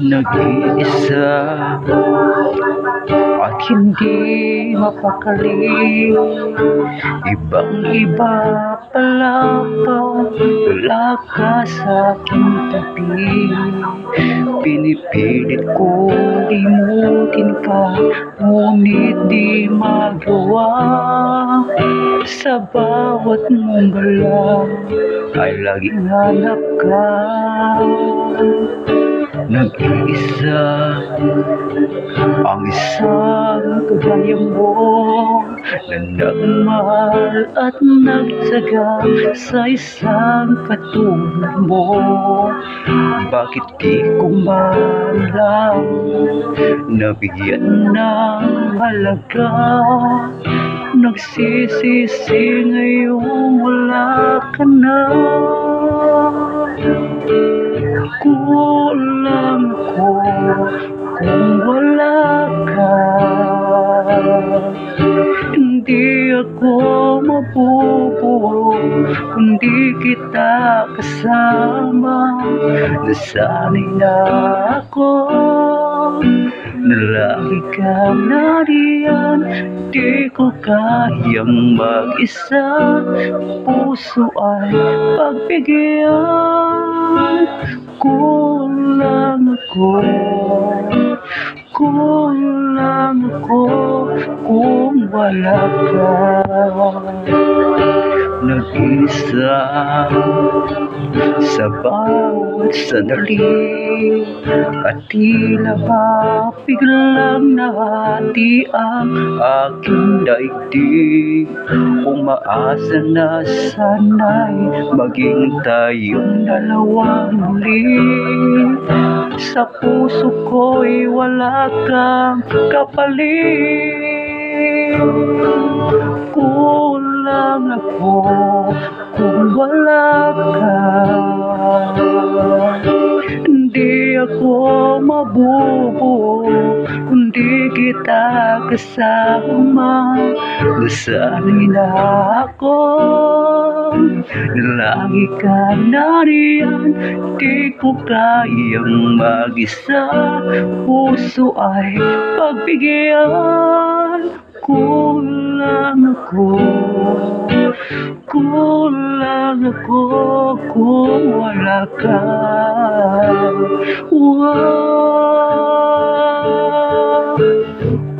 Nag-iisa at hindi mapakali, ibang-iba pala pag wala ka sa aking tabi. Pinipilit ko limutin ka, ngunit di magawa. Sa bawat mong galaw ay laging hanap ka. Nag-iisa ang isang kagaya mo, na nagmahal at nagtyaga sa isang katulad mo. Bakit di ko man lang nabigyan ng halaga? Nagsisisi ngayong wala ka na. Kulang ko kung wala ka. Hindi ako mabubuo kung di kita kasama. Nasanay na ako na lagi ka nariyan. Di ko kayang mag-isa, puso ay pagbigyan. Kulang ako kung wala ka. Nag-isa sa bawat sandali, at tila ba biglang nahati ang aking daigdig. Umaasa na sana'y maging tayong dalawang muli. Sa puso ko'y wala kang kapalit. Kulang ako kung wala ka. Hindi ako mabubuo kung di kita kasama. Nasanay na ako na lagi ka nariyan. Di ko kayang mag-isa, puso ay pagbigyan. Kulang ako kung wala ka.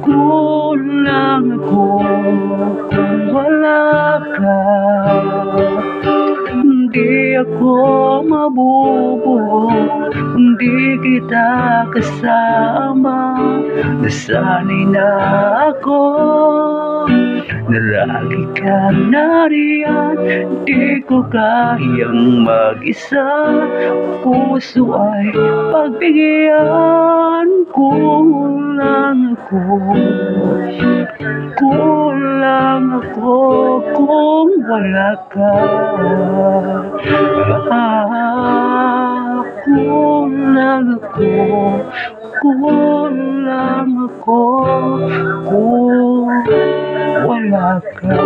Kulang ako kung wala ka. Hindi ako mabubuo kung di kita kasama. Nasanay na ako na lagi ka nariyan. Di ko kayang mag-isa, puso ay pagbigyan. Kulang ako kung wala ka. Kulang ako kung wala ka.